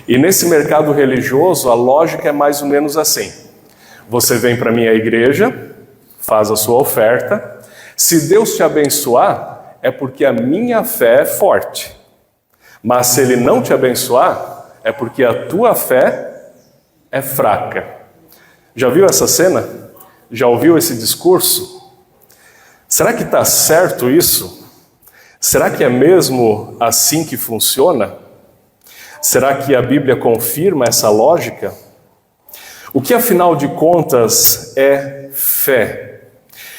E nesse mercado religioso, a lógica é mais ou menos assim. Você vem para a minha igreja, faz a sua oferta. Se Deus te abençoar, é porque a minha fé é forte. Mas se Ele não te abençoar, é porque a tua fé é fraca. Já viu essa cena? Já ouviu esse discurso? Será que está certo isso? Será que é mesmo assim que funciona? Será que a Bíblia confirma essa lógica? O que, afinal de contas, é fé?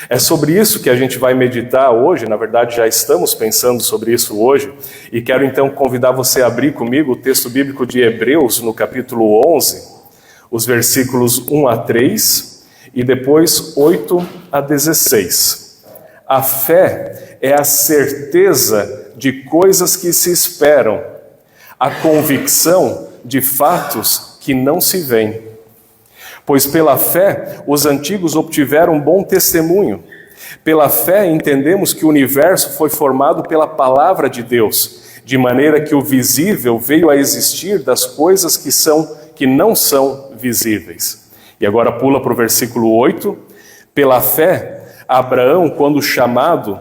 É sobre isso que a gente vai meditar hoje. Na verdade, já estamos pensando sobre isso hoje. E quero então convidar você a abrir comigo o texto bíblico de Hebreus, no capítulo 11, os versículos 1 a 3 e depois 8 a 16. A fé é a certeza de coisas que se esperam, a convicção de fatos que não se veem. Pois pela fé os antigos obtiveram bom testemunho. Pela fé entendemos que o universo foi formado pela palavra de Deus, de maneira que o visível veio a existir das coisas que não são visíveis. E agora pula para o versículo 8. Pela fé, Abraão, quando chamado,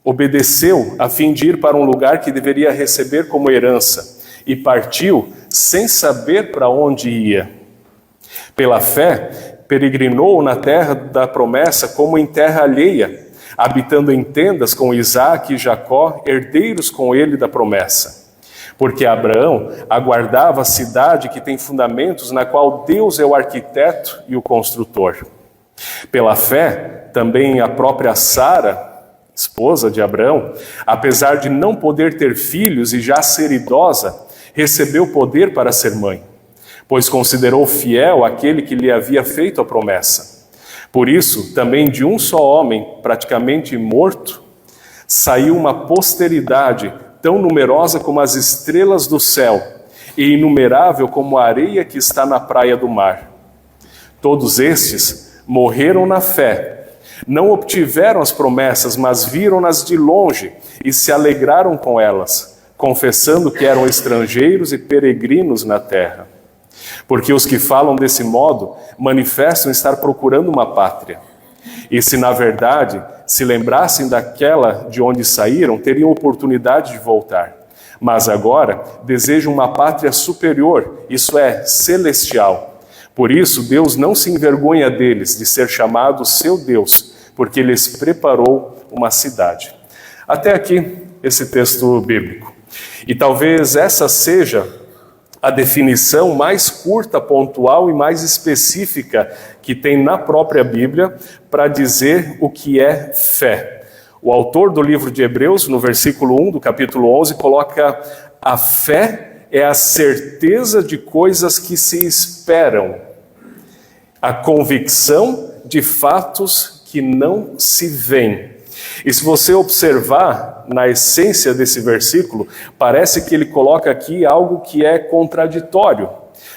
obedeceu a fim de ir para um lugar que deveria receber como herança, e partiu sem saber para onde ia. Pela fé, peregrinou na terra da promessa como em terra alheia, habitando em tendas com Isaque e Jacó, herdeiros com ele da promessa. Porque Abraão aguardava a cidade que tem fundamentos, na qual Deus é o arquiteto e o construtor. Pela fé, também a própria Sara, esposa de Abraão, apesar de não poder ter filhos e já ser idosa, recebeu poder para ser mãe, pois considerou fiel aquele que lhe havia feito a promessa. Por isso, também de um só homem, praticamente morto, saiu uma posteridade tão numerosa como as estrelas do céu e inumerável como a areia que está na praia do mar. Todos estes morreram na fé, não obtiveram as promessas, mas viram-nas de longe e se alegraram com elas, confessando que eram estrangeiros e peregrinos na terra. Porque os que falam desse modo manifestam estar procurando uma pátria. E se na verdade se lembrassem daquela de onde saíram, teriam oportunidade de voltar. Mas agora desejam uma pátria superior, isso é, celestial. Por isso Deus não se envergonha deles de ser chamado seu Deus, porque lhes preparou uma cidade. Até aqui esse texto bíblico. E talvez essa seja a definição mais curta, pontual e mais específica que tem na própria Bíblia para dizer o que é fé. O autor do livro de Hebreus, no versículo 1 do capítulo 11, coloca: a fé é a certeza de coisas que se esperam, a convicção de fatos que não se veem. E se você observar na essência desse versículo, parece que ele coloca aqui algo que é contraditório.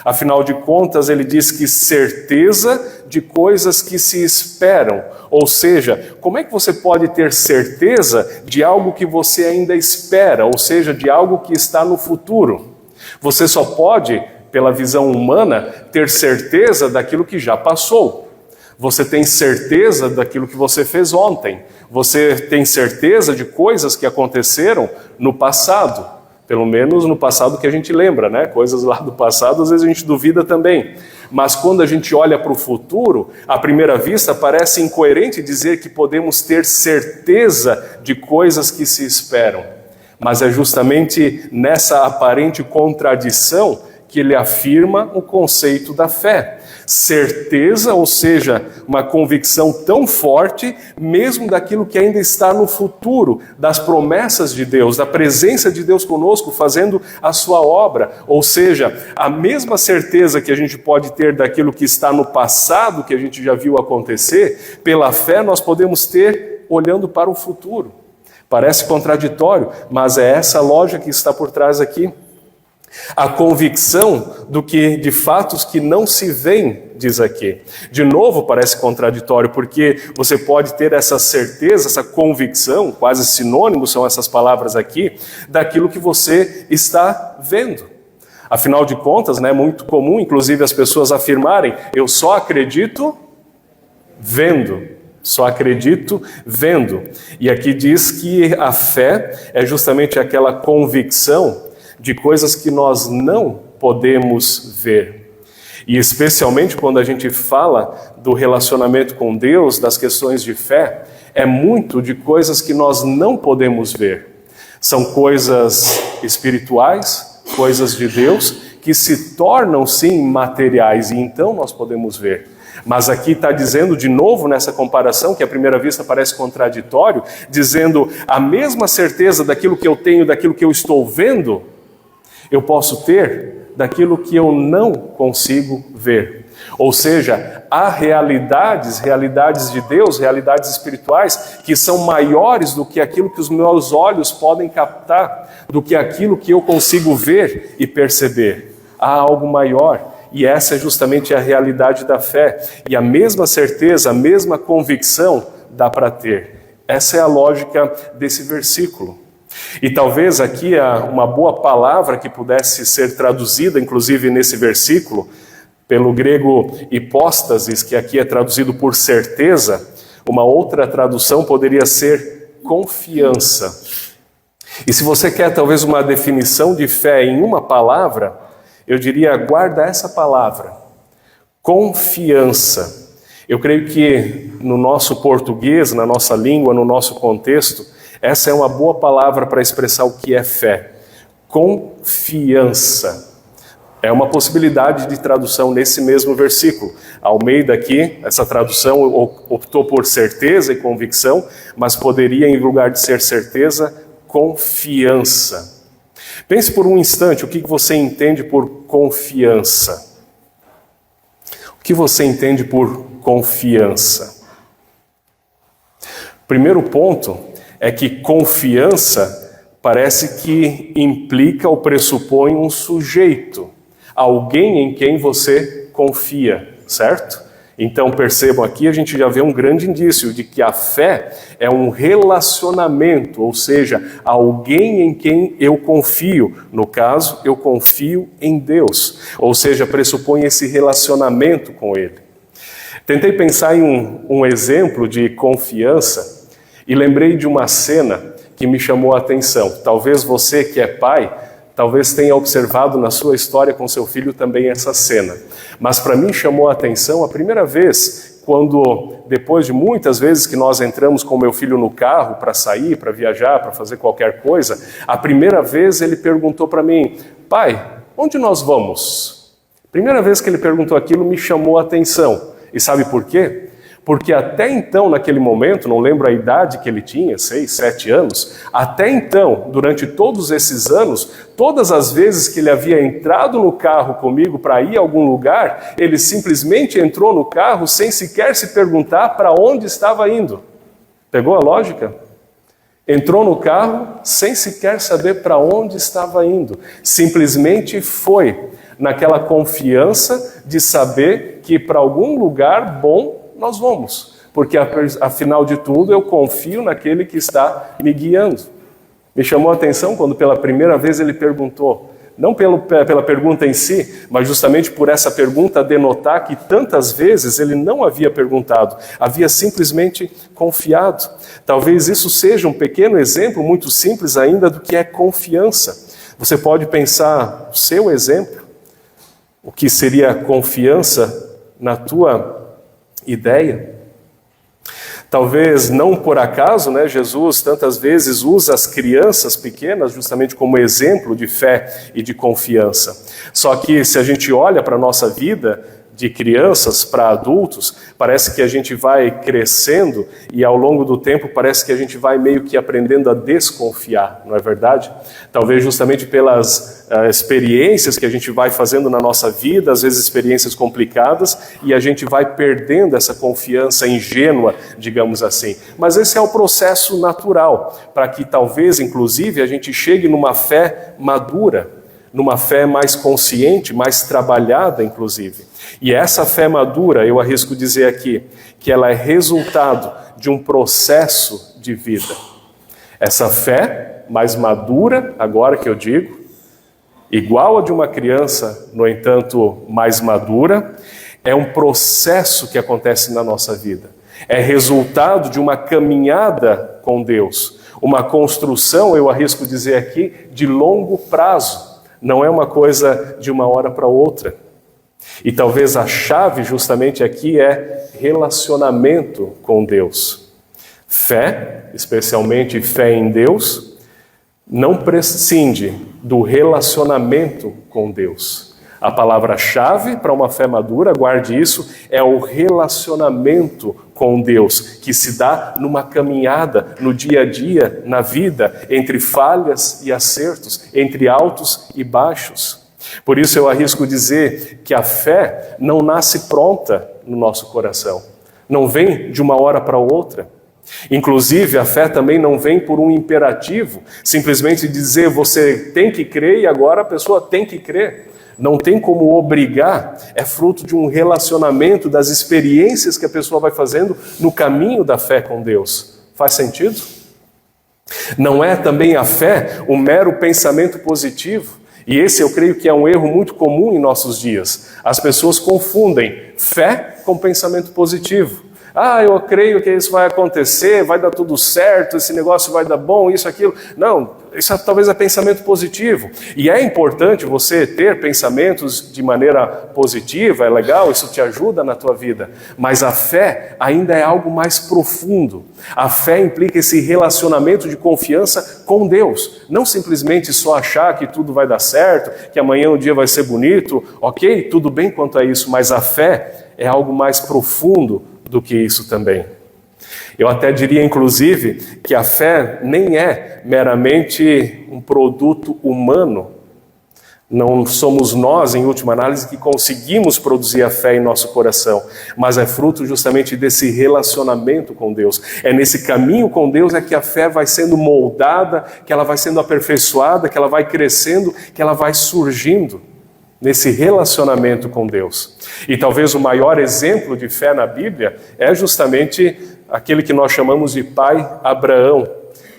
Afinal de contas, ele diz que certeza de coisas que se esperam. Ou seja, como é que você pode ter certeza de algo que você ainda espera, ou seja, de algo que está no futuro? Você só pode, pela visão humana, ter certeza daquilo que já passou. Você tem certeza daquilo que você fez ontem. Você tem certeza de coisas que aconteceram no passado. Pelo menos no passado que a gente lembra, né? Coisas lá do passado, às vezes a gente duvida também. Mas quando a gente olha para o futuro, à primeira vista parece incoerente dizer que podemos ter certeza de coisas que se esperam. Mas é justamente nessa aparente contradição que ele afirma o conceito da fé. Certeza, ou seja, uma convicção tão forte, mesmo daquilo que ainda está no futuro, das promessas de Deus, da presença de Deus conosco, fazendo a sua obra. Ou seja, a mesma certeza que a gente pode ter daquilo que está no passado, que a gente já viu acontecer, pela fé nós podemos ter olhando para o futuro. Parece contraditório, mas é essa lógica que está por trás aqui. A convicção de fatos que não se veem, diz aqui. De novo parece contraditório, porque você pode ter essa certeza, essa convicção, quase sinônimos são essas palavras aqui, daquilo que você está vendo. Afinal de contas, é muito comum, inclusive, as pessoas afirmarem: eu só acredito vendo. Só acredito vendo. E aqui diz que a fé é justamente aquela convicção de coisas que nós não podemos ver. E especialmente quando a gente fala do relacionamento com Deus, das questões de fé, é muito de coisas que nós não podemos ver. São coisas espirituais, coisas de Deus, que se tornam sim materiais, e então nós podemos ver. Mas aqui está dizendo de novo nessa comparação, que à primeira vista parece contraditório, dizendo a mesma certeza daquilo que eu tenho, daquilo que eu estou vendo, eu posso ter daquilo que eu não consigo ver. Ou seja, há realidades de Deus, realidades espirituais, que são maiores do que aquilo que os meus olhos podem captar, do que aquilo que eu consigo ver e perceber. Há algo maior. E essa é justamente a realidade da fé. E a mesma certeza, a mesma convicção dá para ter. Essa é a lógica desse versículo. E talvez aqui uma boa palavra que pudesse ser traduzida, inclusive nesse versículo, pelo grego hipóstasis, que aqui é traduzido por certeza, uma outra tradução poderia ser confiança. E se você quer talvez uma definição de fé em uma palavra, eu diria, guarda essa palavra, confiança. Eu creio que no nosso português, na nossa língua, no nosso contexto, essa é uma boa palavra para expressar o que é fé. Confiança. É uma possibilidade de tradução nesse mesmo versículo. Almeida aqui, essa tradução optou por certeza e convicção, mas poderia, em lugar de ser certeza, confiança. Pense por um instante o que você entende por confiança. O que você entende por confiança? Primeiro ponto é que confiança parece que implica ou pressupõe um sujeito, alguém em quem você confia, certo? Então percebam aqui, a gente já vê um grande indício de que a fé é um relacionamento, ou seja, alguém em quem eu confio. No caso, eu confio em Deus, ou seja, pressupõe esse relacionamento com Ele. Tentei pensar em um exemplo de confiança e lembrei de uma cena que me chamou a atenção. Talvez você que é pai, talvez tenha observado na sua história com seu filho também essa cena. Mas para mim chamou a atenção a primeira vez, quando depois de muitas vezes que nós entramos com meu filho no carro para sair, para viajar, para fazer qualquer coisa, a primeira vez ele perguntou para mim: pai, onde nós vamos? Primeira vez que ele perguntou aquilo me chamou a atenção. E sabe por quê? Porque até então, naquele momento, não lembro a idade que ele tinha, 6, 7 anos, até então, durante todos esses anos, todas as vezes que ele havia entrado no carro comigo para ir a algum lugar, ele simplesmente entrou no carro sem sequer se perguntar para onde estava indo. Pegou a lógica? Entrou no carro sem sequer saber para onde estava indo. Simplesmente foi, naquela confiança de saber que para algum lugar bom nós vamos, porque afinal de tudo eu confio naquele que está me guiando. Me chamou a atenção quando pela primeira vez ele perguntou, não pela pergunta em si, mas justamente por essa pergunta denotar que tantas vezes ele não havia perguntado, havia simplesmente confiado. Talvez isso seja um pequeno exemplo, muito simples ainda, do que é confiança. Você pode pensar o seu exemplo, o que seria confiança na tua ideia. Talvez não por acaso, Jesus tantas vezes usa as crianças pequenas justamente como exemplo de fé e de confiança. Só que se a gente olha para a nossa vida, de crianças para adultos, parece que a gente vai crescendo e ao longo do tempo parece que a gente vai meio que aprendendo a desconfiar, não é verdade? Talvez justamente pelas experiências que a gente vai fazendo na nossa vida, às vezes experiências complicadas, e a gente vai perdendo essa confiança ingênua, digamos assim. Mas esse é o processo natural, para que talvez, inclusive, a gente chegue numa fé madura, numa fé mais consciente, mais trabalhada, inclusive. E essa fé madura, eu arrisco dizer aqui, que ela é resultado de um processo de vida. Essa fé mais madura, agora que eu digo, igual a de uma criança, no entanto, mais madura, é um processo que acontece na nossa vida. É resultado de uma caminhada com Deus, uma construção, eu arrisco dizer aqui, de longo prazo. Não é uma coisa de uma hora para outra. E talvez a chave justamente aqui é relacionamento com Deus. Fé, especialmente fé em Deus, não prescinde do relacionamento com Deus. A palavra-chave para uma fé madura, guarde isso, é o relacionamento com Deus, que se dá numa caminhada, no dia a dia, na vida, entre falhas e acertos, entre altos e baixos. Por isso eu arrisco dizer que a fé não nasce pronta no nosso coração, não vem de uma hora para outra. Inclusive, a fé também não vem por um imperativo, simplesmente dizer você tem que crer e agora a pessoa tem que crer. Não tem como obrigar, é fruto de um relacionamento, das experiências que a pessoa vai fazendo no caminho da fé com Deus. Faz sentido? Não é também a fé um mero pensamento positivo. E esse eu creio que é um erro muito comum em nossos dias. As pessoas confundem fé com pensamento positivo. Eu creio que isso vai acontecer, vai dar tudo certo, esse negócio vai dar bom, isso, aquilo. Não, isso talvez é pensamento positivo. E é importante você ter pensamentos de maneira positiva, é legal, isso te ajuda na tua vida. Mas a fé ainda é algo mais profundo. A fé implica esse relacionamento de confiança com Deus. Não simplesmente só achar que tudo vai dar certo, que amanhã o dia vai ser bonito. Ok, tudo bem quanto a isso, mas a fé é algo mais profundo do que isso também. Eu até diria, inclusive, que a fé nem é meramente um produto humano. Não somos nós, em última análise, que conseguimos produzir a fé em nosso coração, mas é fruto justamente desse relacionamento com Deus. É nesse caminho com Deus é que a fé vai sendo moldada, que ela vai sendo aperfeiçoada, que ela vai crescendo, que ela vai surgindo. Nesse relacionamento com Deus. E talvez o maior exemplo de fé na Bíblia é justamente aquele que nós chamamos de pai Abraão,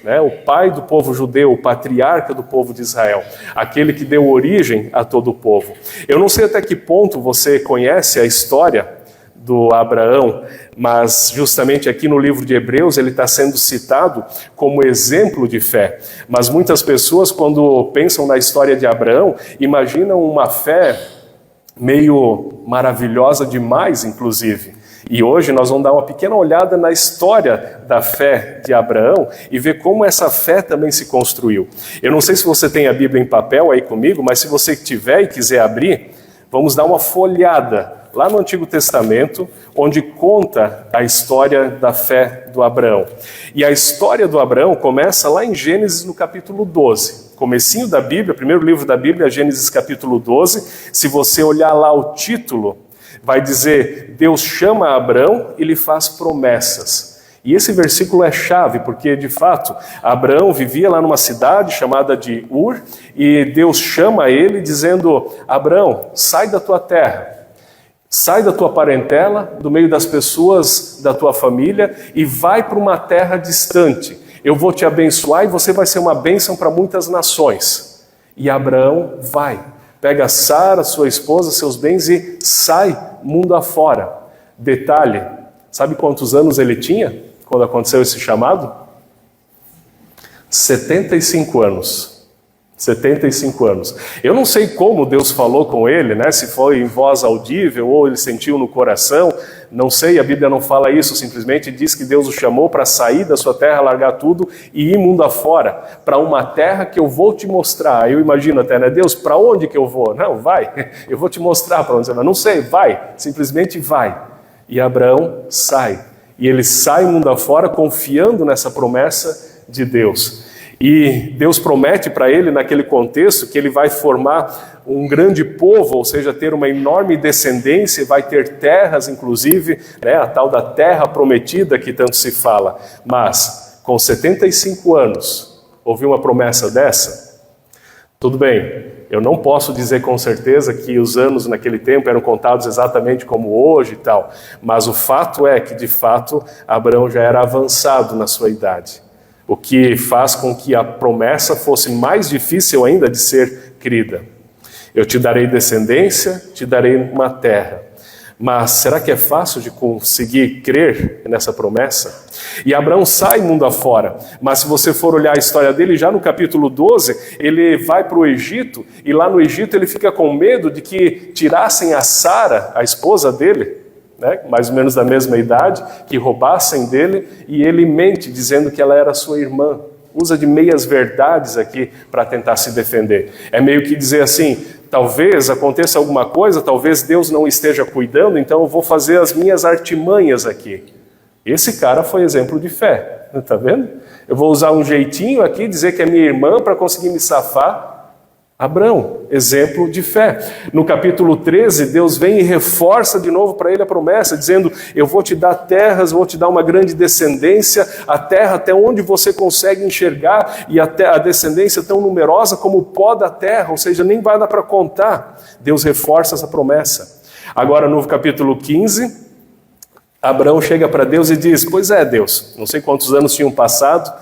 né? O pai do povo judeu, o patriarca do povo de Israel, aquele que deu origem a todo o povo. Eu não sei até que ponto você conhece a história do Abraão, mas justamente aqui no livro de Hebreus ele está sendo citado como exemplo de fé. Mas muitas pessoas, quando pensam na história de Abraão, imaginam uma fé meio maravilhosa demais, inclusive. E hoje nós vamos dar uma pequena olhada na história da fé de Abraão e ver como essa fé também se construiu. Eu não sei se você tem a Bíblia em papel aí comigo, mas se você tiver e quiser abrir, vamos dar uma folhada lá no Antigo Testamento, onde conta a história da fé do Abraão. E a história do Abraão começa lá em Gênesis no capítulo 12. Comecinho da Bíblia, primeiro livro da Bíblia, Gênesis capítulo 12. Se você olhar lá o título, vai dizer, Deus chama Abraão e lhe faz promessas. E esse versículo é chave, porque de fato, Abraão vivia lá numa cidade chamada de Ur, e Deus chama ele dizendo, Abraão, sai da tua terra, sai da tua parentela, do meio das pessoas da tua família e vai para uma terra distante. Eu vou te abençoar e você vai ser uma bênção para muitas nações. E Abraão vai, pega Sara, sua esposa, seus bens e sai mundo afora. Detalhe, sabe quantos anos ele tinha quando aconteceu esse chamado? 75 anos. 75 anos. Eu não sei como Deus falou com ele, né? Se foi em voz audível ou ele sentiu no coração, não sei, a Bíblia não fala isso, simplesmente diz que Deus o chamou para sair da sua terra, largar tudo e ir mundo afora, para uma terra que eu vou te mostrar. Eu imagino até, né? Deus, para onde que eu vou? Não, vai, eu vou te mostrar para onde você vai. Não sei, vai, simplesmente vai. E Abraão sai. E ele sai mundo afora confiando nessa promessa de Deus. E Deus promete para ele, naquele contexto, que ele vai formar um grande povo, ou seja, ter uma enorme descendência, vai ter terras, inclusive, né, a tal da terra prometida que tanto se fala. Mas, com 75 anos, ouvir uma promessa dessa? Tudo bem, eu não posso dizer com certeza que os anos naquele tempo eram contados exatamente como hoje e tal, mas o fato é que, de fato, Abraão já era avançado na sua idade. O que faz com que a promessa fosse mais difícil ainda de ser crida. Eu te darei descendência, te darei uma terra. Mas será que é fácil de conseguir crer nessa promessa? E Abraão sai mundo afora, mas se você for olhar a história dele, já no capítulo 12, ele vai para o Egito, e lá no Egito ele fica com medo de que tirassem a Sara, a esposa dele, né, mais ou menos da mesma idade, que roubassem dele, e ele mente dizendo que ela era sua irmã. Usa de meias verdades aqui para tentar se defender. É meio que dizer assim, talvez aconteça alguma coisa, talvez Deus não esteja cuidando, então eu vou fazer as minhas artimanhas aqui. Esse cara foi exemplo de fé, tá vendo? Eu vou usar um jeitinho aqui, dizer que é minha irmã para conseguir me safar. Abraão, exemplo de fé. No capítulo 13, Deus vem e reforça de novo para ele a promessa, dizendo, eu vou te dar terras, vou te dar uma grande descendência, a terra até onde você consegue enxergar, e até a descendência tão numerosa como o pó da terra, ou seja, nem vai dar para contar. Deus reforça essa promessa. Agora no capítulo 15, Abraão chega para Deus e diz, pois é Deus, não sei quantos anos tinham passado,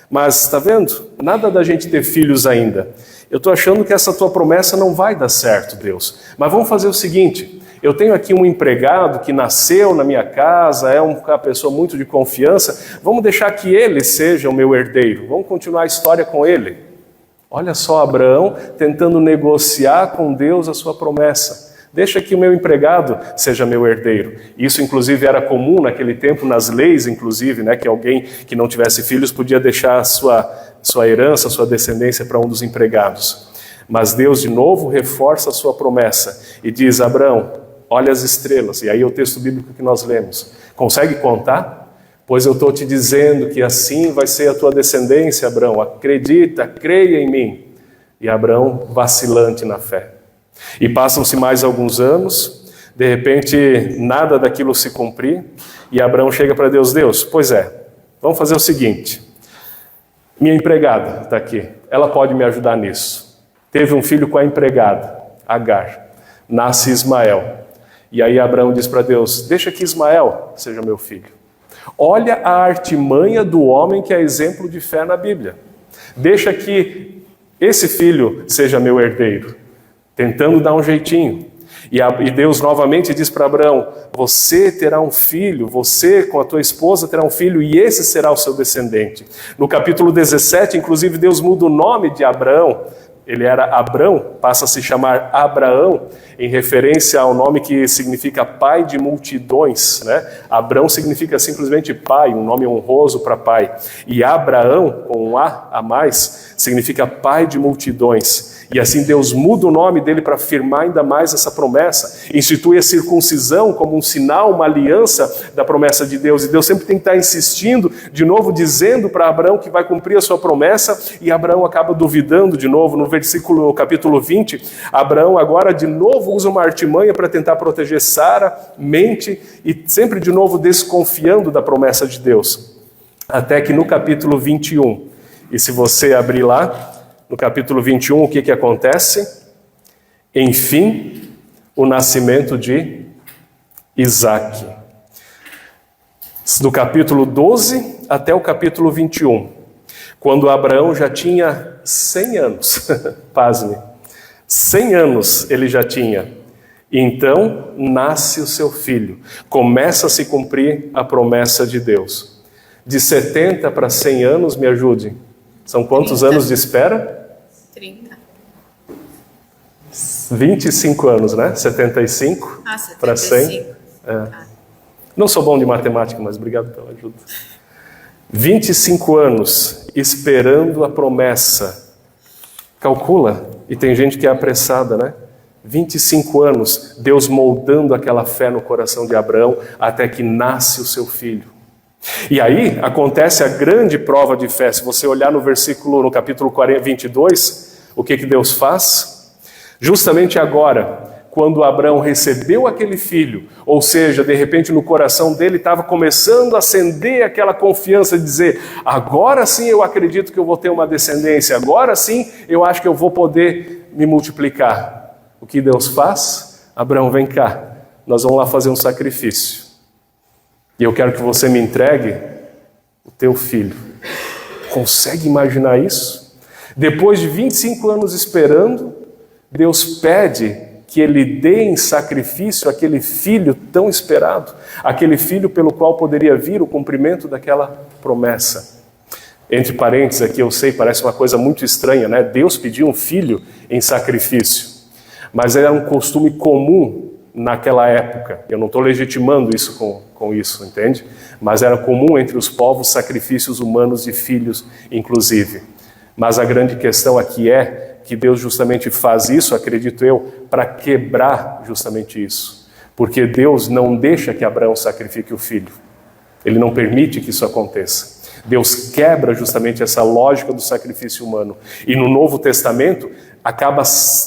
mas está vendo? Nada da gente ter filhos ainda. Eu estou achando que essa tua promessa não vai dar certo, Deus. Mas vamos fazer o seguinte, eu tenho aqui um empregado que nasceu na minha casa, é uma pessoa muito de confiança, vamos deixar que ele seja o meu herdeiro, vamos continuar a história com ele. Olha só Abraão tentando negociar com Deus a sua promessa. Deixa que o meu empregado seja meu herdeiro. Isso, inclusive, era comum naquele tempo, nas leis, inclusive, né, que alguém que não tivesse filhos podia deixar a sua herança, a sua descendência para um dos empregados. Mas Deus, de novo, reforça a sua promessa e diz, Abraão, olha as estrelas. E aí é o texto bíblico que nós lemos. Consegue contar? Pois eu estou te dizendo que assim vai ser a tua descendência, Abraão. Acredita, creia em mim. E Abraão, vacilante na fé. E passam-se mais alguns anos, de repente nada daquilo se cumprir, e Abraão chega para Deus, Deus, pois é, vamos fazer o seguinte, minha empregada está aqui, ela pode me ajudar nisso. Teve um filho com a empregada, Agar, nasce Ismael, e aí Abraão diz para Deus, deixa que Ismael seja meu filho. Olha a artimanha do homem que é exemplo de fé na Bíblia, deixa que esse filho seja meu herdeiro. Tentando dar um jeitinho. E Deus novamente diz para Abraão, você terá um filho, você com a tua esposa terá um filho e esse será o seu descendente. No capítulo 17, inclusive, Deus muda o nome de Abraão. Ele era Abrão, passa a se chamar Abraão, em referência ao nome que significa pai de multidões, né? Abrão significa simplesmente pai, um nome honroso para pai. E Abraão, com um a mais, significa pai de multidões. E assim Deus muda o nome dele para afirmar ainda mais essa promessa. Institui a circuncisão como um sinal, uma aliança da promessa de Deus. E Deus sempre tem que estar insistindo, de novo dizendo para Abraão que vai cumprir a sua promessa. E Abraão acaba duvidando de novo. No capítulo 20, Abraão agora de novo usa uma artimanha para tentar proteger Sara, mente e sempre de novo desconfiando da promessa de Deus. Até que no capítulo 21, e se você abrir lá, no capítulo 21, o que acontece? Enfim, o nascimento de Isaque. Do capítulo 12 até o capítulo 21, quando Abraão já tinha 100 anos, pasme, 100 anos ele já tinha. Então nasce o seu filho, começa a se cumprir a promessa de Deus. De 70 para 100 anos, me ajude, são quantos 30. anos de espera? 30. 25 anos, né? 75 para 100. Não sou bom de matemática, mas obrigado pela ajuda. 25 anos esperando a promessa. Calcula, e tem gente que é apressada, né? 25 anos, Deus moldando aquela fé no coração de Abraão até que nasce o seu filho. E aí acontece a grande prova de fé. Se você olhar no capítulo 22, o que Deus faz? Justamente agora, quando Abraão recebeu aquele filho, ou seja, de repente no coração dele estava começando a acender aquela confiança de dizer, agora sim eu acredito que eu vou ter uma descendência, agora sim eu acho que eu vou poder me multiplicar. O que Deus faz? Abraão, vem cá, nós vamos lá fazer um sacrifício. E eu quero que você me entregue o teu filho. Consegue imaginar isso? Depois de 25 anos esperando, Deus pede que ele dê em sacrifício aquele filho tão esperado, aquele filho pelo qual poderia vir o cumprimento daquela promessa. Entre parênteses aqui, eu sei, parece uma coisa muito estranha, né? Deus pediu um filho em sacrifício, mas era um costume comum naquela época. Eu não estou legitimando isso com isso, entende? Mas era comum entre os povos sacrifícios humanos de filhos, inclusive. Mas a grande questão aqui é que Deus justamente faz isso, acredito eu, para quebrar justamente isso. Porque Deus não deixa que Abraão sacrifique o filho. Ele não permite que isso aconteça. Deus quebra justamente essa lógica do sacrifício humano. E no Novo Testamento, acaba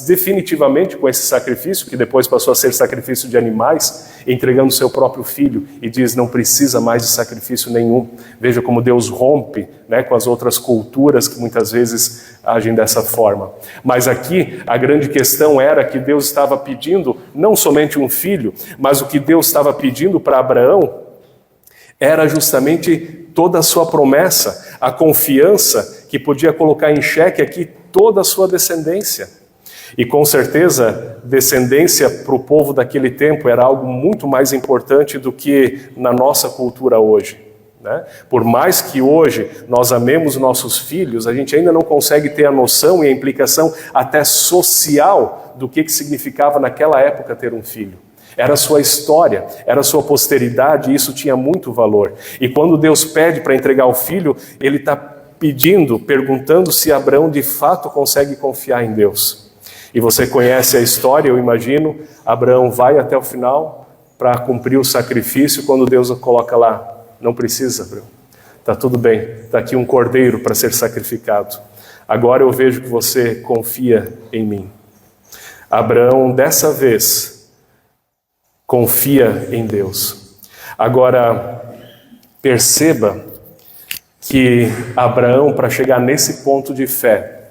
definitivamente com esse sacrifício, que depois passou a ser sacrifício de animais, entregando seu próprio filho, e diz, não precisa mais de sacrifício nenhum. Veja como Deus rompe, né, com as outras culturas que muitas vezes agem dessa forma. Mas aqui, a grande questão era que Deus estava pedindo não somente um filho, mas o que Deus estava pedindo para Abraão era justamente toda a sua promessa, a confiança que podia colocar em xeque aqui toda a sua descendência. E com certeza, descendência para o povo daquele tempo era algo muito mais importante do que na nossa cultura hoje, né? Por mais que hoje nós amemos nossos filhos, a gente ainda não consegue ter a noção e a implicação até social do que significava naquela época ter um filho. Era a sua história, era a sua posteridade, e isso tinha muito valor. E quando Deus pede para entregar o filho, ele está perguntando se Abraão de fato consegue confiar em Deus. E você conhece a história, eu imagino, Abraão vai até o final para cumprir o sacrifício, quando Deus o coloca lá, não precisa, Abraão, está tudo bem, está aqui um cordeiro para ser sacrificado. Agora eu vejo que você confia em mim. Abraão, dessa vez, confia em Deus. Agora, perceba que Abraão, para chegar nesse ponto de fé,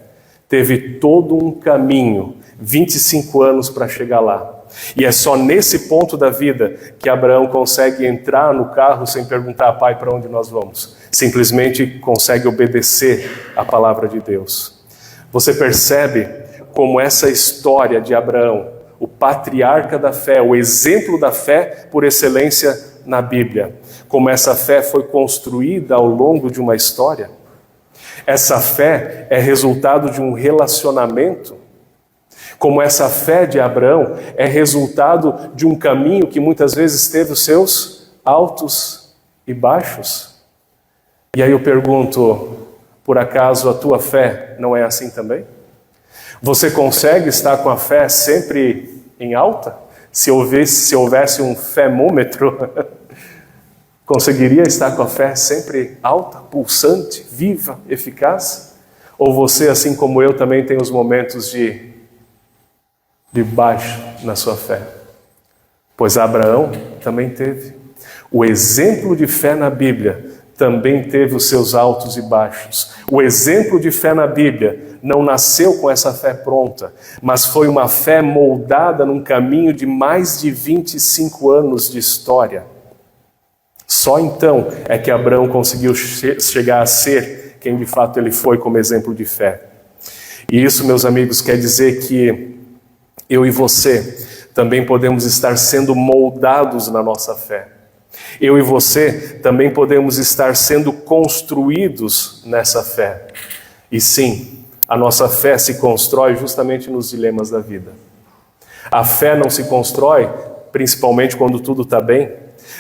teve todo um caminho, 25 anos para chegar lá. E é só nesse ponto da vida que Abraão consegue entrar no carro sem perguntar a pai para onde nós vamos. Simplesmente consegue obedecer a palavra de Deus. Você percebe como essa história de Abraão, o patriarca da fé, o exemplo da fé por excelência na Bíblia, como essa fé foi construída ao longo de uma história. Essa fé é resultado de um relacionamento, como essa fé de Abraão é resultado de um caminho que muitas vezes teve os seus altos e baixos. E aí eu pergunto, por acaso a tua fé não é assim também? Você consegue estar com a fé sempre em alta? Se houvesse um femômetro, conseguiria estar com a fé sempre alta, pulsante, viva, eficaz? Ou você, assim como eu, também tem os momentos de baixo na sua fé? Pois Abraão também teve. O exemplo de fé na Bíblia também teve os seus altos e baixos. O exemplo de fé na Bíblia não nasceu com essa fé pronta, mas foi uma fé moldada num caminho de mais de 25 anos de história. Só então é que Abraão conseguiu chegar a ser quem de fato ele foi como exemplo de fé. E isso, meus amigos, quer dizer que eu e você também podemos estar sendo moldados na nossa fé. Eu e você também podemos estar sendo construídos nessa fé. E sim, a nossa fé se constrói justamente nos dilemas da vida. A fé não se constrói principalmente quando tudo está bem,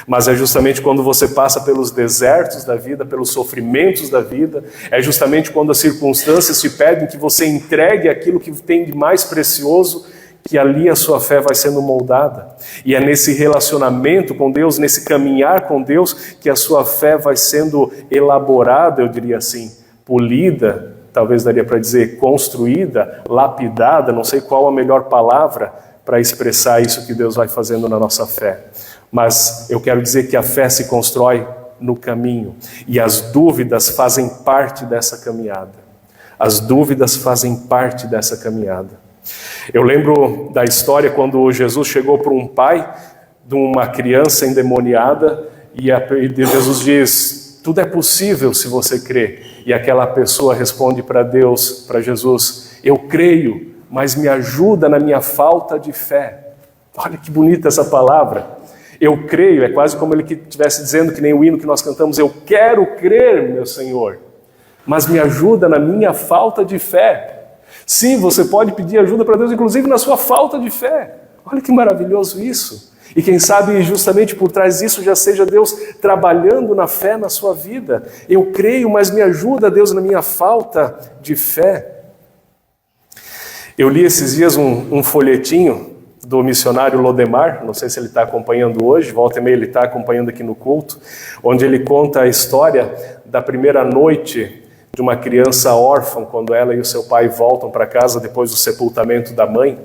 mas é justamente quando você passa pelos desertos da vida, pelos sofrimentos da vida, é justamente quando as circunstâncias te pedem que você entregue aquilo que tem de mais precioso, que ali a sua fé vai sendo moldada. E é nesse relacionamento com Deus, nesse caminhar com Deus, que a sua fé vai sendo elaborada, eu diria assim, polida, talvez daria para dizer construída, lapidada, não sei qual a melhor palavra para expressar isso que Deus vai fazendo na nossa fé. Mas eu quero dizer que a fé se constrói no caminho, e as dúvidas fazem parte dessa caminhada. As dúvidas fazem parte dessa caminhada. Eu lembro da história quando Jesus chegou para um pai de uma criança endemoniada e Jesus diz, tudo é possível se você crê. E aquela pessoa responde para Deus, para Jesus, eu creio, mas me ajuda na minha falta de fé. Olha que bonita essa palavra. Eu creio, é quase como ele estivesse dizendo, que nem o hino que nós cantamos, eu quero crer, meu Senhor, mas me ajuda na minha falta de fé. Sim, você pode pedir ajuda para Deus, inclusive na sua falta de fé. Olha que maravilhoso isso. E quem sabe justamente por trás disso já seja Deus trabalhando na fé na sua vida. Eu creio, mas me ajuda, Deus, na minha falta de fé. Eu li esses dias um folhetinho do missionário Lodemar, não sei se ele está acompanhando hoje, volta e meia ele está acompanhando aqui no culto, onde ele conta a história da primeira noite de uma criança órfã, quando ela e o seu pai voltam para casa depois do sepultamento da mãe,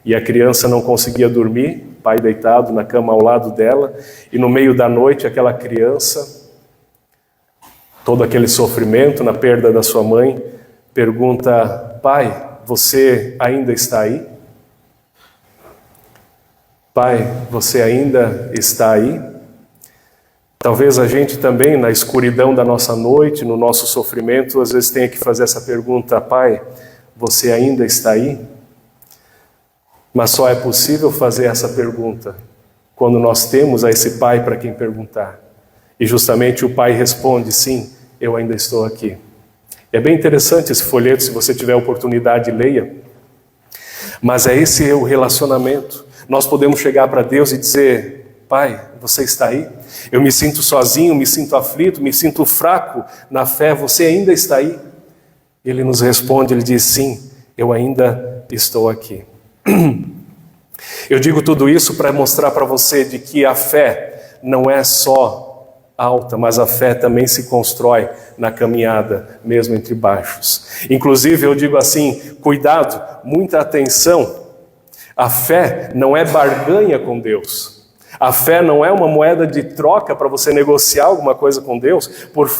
e a criança não conseguia dormir, o pai deitado na cama ao lado dela, e no meio da noite aquela criança, todo aquele sofrimento na perda da sua mãe, pergunta: pai, você ainda está aí? Pai, você ainda está aí? Talvez a gente também, na escuridão da nossa noite, no nosso sofrimento, às vezes tenha que fazer essa pergunta: pai, você ainda está aí? Mas só é possível fazer essa pergunta quando nós temos a esse pai para quem perguntar. E justamente o pai responde: sim, eu ainda estou aqui. É bem interessante esse folheto, se você tiver oportunidade, leia. Mas é esse o relacionamento. Nós podemos chegar para Deus e dizer: pai, você está aí? Eu me sinto sozinho, me sinto aflito, me sinto fraco na fé, você ainda está aí? Ele nos responde, ele diz: sim, eu ainda estou aqui. Eu digo tudo isso para mostrar para você de que a fé não é só alta, mas a fé também se constrói na caminhada, mesmo entre baixos. Inclusive, eu digo assim, cuidado, muita atenção. A fé não é barganha com Deus. A fé não é uma moeda de troca para você negociar alguma coisa com Deus.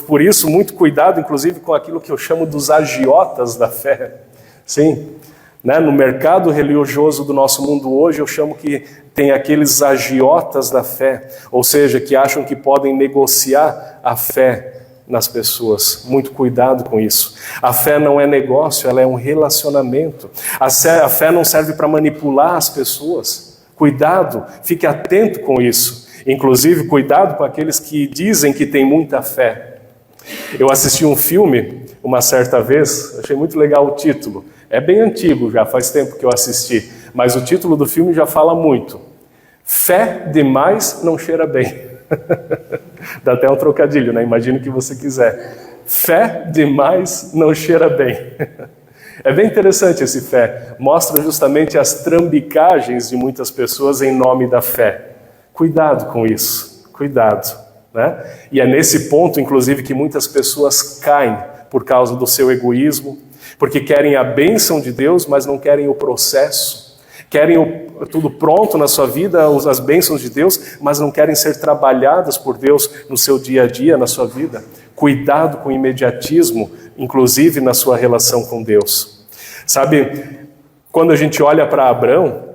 Por isso, muito cuidado, inclusive, com aquilo que eu chamo dos agiotas da fé. Sim, né? No mercado religioso do nosso mundo hoje, eu chamo que tem aqueles agiotas da fé, ou seja, que acham que podem negociar a fé nas pessoas. Muito cuidado com isso. A fé não é negócio, ela é um relacionamento. A fé não serve para manipular as pessoas. Cuidado, fique atento com isso. Inclusive, cuidado com aqueles que dizem que têm muita fé. Eu assisti um filme uma certa vez, achei muito legal o título. É bem antigo já, faz tempo que eu assisti, mas o título do filme já fala muito. Fé demais não cheira bem. Dá até um trocadilho, né? Imagina o que você quiser. Fé demais não cheira bem. É bem interessante esse fé. Mostra justamente as trambicagens de muitas pessoas em nome da fé. Cuidado com isso. Cuidado, né? E é nesse ponto, inclusive, que muitas pessoas caem por causa do seu egoísmo, porque querem a bênção de Deus, mas não querem o processo. Querem tudo pronto na sua vida, as bênçãos de Deus, mas não querem ser trabalhadas por Deus no seu dia a dia, na sua vida. Cuidado com o imediatismo, inclusive na sua relação com Deus. Sabe, quando a gente olha para Abraão,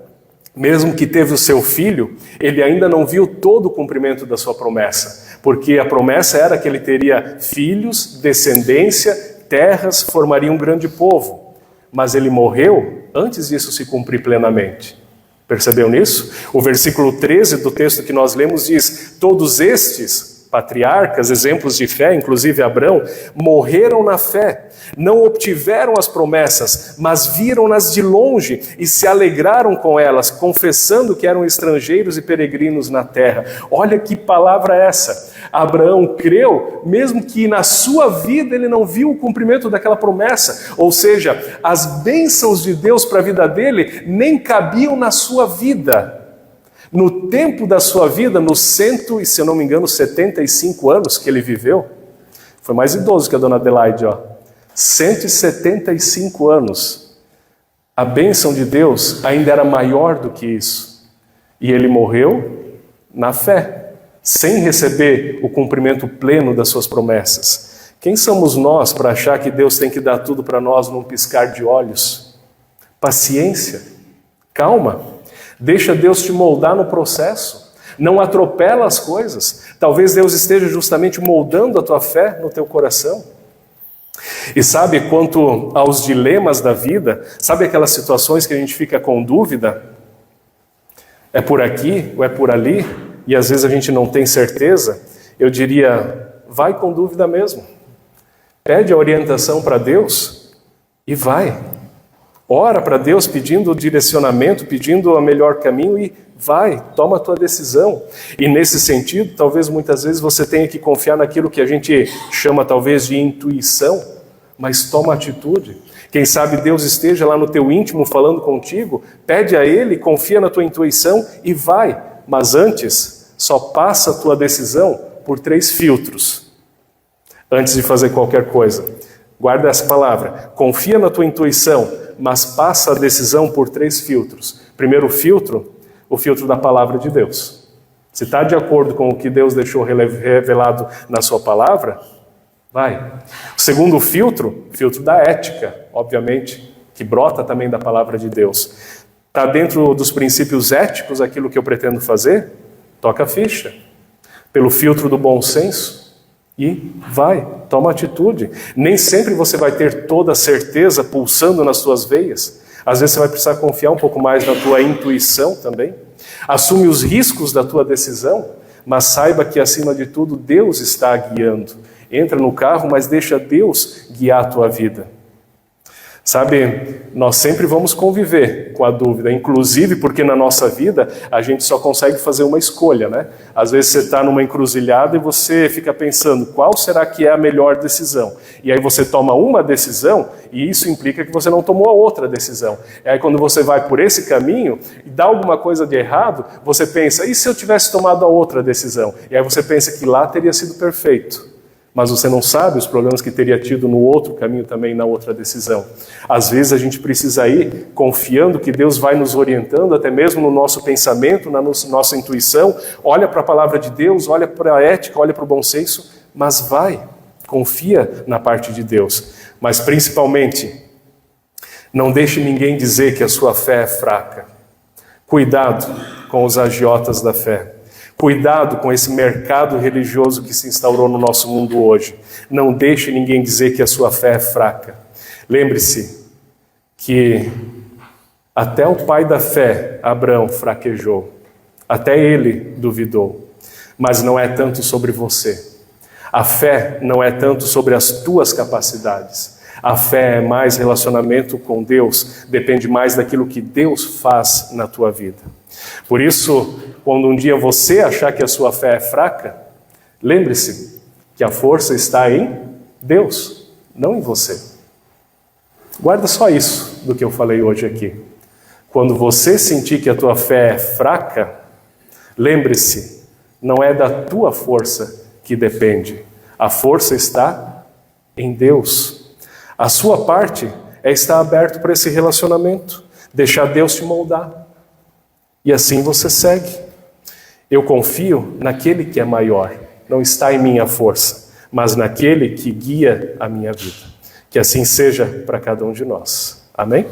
mesmo que teve o seu filho, ele ainda não viu todo o cumprimento da sua promessa, porque a promessa era que ele teria filhos, descendência, terras, formaria um grande povo. Mas ele morreu antes disso se cumprir plenamente. Percebeu nisso? O versículo 13 do texto que nós lemos diz: todos estes patriarcas, exemplos de fé, inclusive Abraão, morreram na fé, não obtiveram as promessas, mas viram-nas de longe e se alegraram com elas, confessando que eram estrangeiros e peregrinos na terra. Olha que palavra é essa! Abraão creu, mesmo que na sua vida ele não viu o cumprimento daquela promessa, ou seja, as bênçãos de Deus para a vida dele nem cabiam na sua vida. No tempo da sua vida, nos 75 anos que ele viveu, foi mais idoso que a dona Adelaide, 175 anos, a bênção de Deus ainda era maior do que isso. E ele morreu na fé, sem receber o cumprimento pleno das suas promessas. Quem somos nós para achar que Deus tem que dar tudo para nós num piscar de olhos? Paciência, calma. Deixa Deus te moldar no processo. Não atropela as coisas. Talvez Deus esteja justamente moldando a tua fé no teu coração. E sabe, quanto aos dilemas da vida, sabe aquelas situações que a gente fica com dúvida? É por aqui ou é por ali? E às vezes a gente não tem certeza. Eu diria, vai com dúvida mesmo. Pede a orientação para Deus e vai. Ora para Deus pedindo o direcionamento, pedindo o melhor caminho e vai, toma a tua decisão. E nesse sentido, talvez muitas vezes você tenha que confiar naquilo que a gente chama talvez de intuição, mas toma atitude. Quem sabe Deus esteja lá no teu íntimo falando contigo, pede a Ele, confia na tua intuição e vai. Mas antes, só passa a tua decisão por 3 filtros. Antes de fazer qualquer coisa. Guarda essa palavra. Confia na tua intuição, mas passa a decisão por 3 filtros. Primeiro filtro, o filtro da palavra de Deus. Se está de acordo com o que Deus deixou revelado na sua palavra, vai. O segundo filtro, filtro da ética, obviamente, que brota também da palavra de Deus. Está dentro dos princípios éticos aquilo que eu pretendo fazer? Toca a ficha. Pelo filtro do bom senso, e vai, toma atitude. Nem sempre você vai ter toda a certeza pulsando nas suas veias. Às vezes você vai precisar confiar um pouco mais na tua intuição também. Assume os riscos da tua decisão, mas saiba que acima de tudo Deus está guiando. Entra no carro, mas deixa Deus guiar a tua vida. Sabe, nós sempre vamos conviver com a dúvida, inclusive porque na nossa vida a gente só consegue fazer uma escolha, né? Às vezes você está numa encruzilhada e você fica pensando qual será que é a melhor decisão. E aí você toma uma decisão e isso implica que você não tomou a outra decisão. E aí quando você vai por esse caminho e dá alguma coisa de errado, você pensa, e se eu tivesse tomado a outra decisão? E aí você pensa que lá teria sido perfeito. Mas você não sabe os problemas que teria tido no outro caminho também, na outra decisão. Às vezes a gente precisa ir confiando que Deus vai nos orientando, até mesmo no nosso pensamento, na nossa intuição. Olha para a palavra de Deus, olha para a ética, olha para o bom senso, mas vai, confia na parte de Deus. Mas principalmente, não deixe ninguém dizer que a sua fé é fraca. Cuidado com os agiotas da fé. Cuidado com esse mercado religioso que se instaurou no nosso mundo hoje. Não deixe ninguém dizer que a sua fé é fraca. Lembre-se que até o pai da fé, Abraão, fraquejou. Até ele duvidou. Mas não é tanto sobre você. A fé não é tanto sobre as tuas capacidades. A fé é mais relacionamento com Deus, depende mais daquilo que Deus faz na tua vida. Por isso, quando um dia você achar que a sua fé é fraca, lembre-se que a força está em Deus, não em você. Guarda só isso do que eu falei hoje aqui. Quando você sentir que a tua fé é fraca, lembre-se, não é da tua força que depende. A força está em Deus. A sua parte é estar aberto para esse relacionamento, deixar Deus te moldar. E assim você segue. Eu confio naquele que é maior. Não está em minha força, mas naquele que guia a minha vida. Que assim seja para cada um de nós. Amém?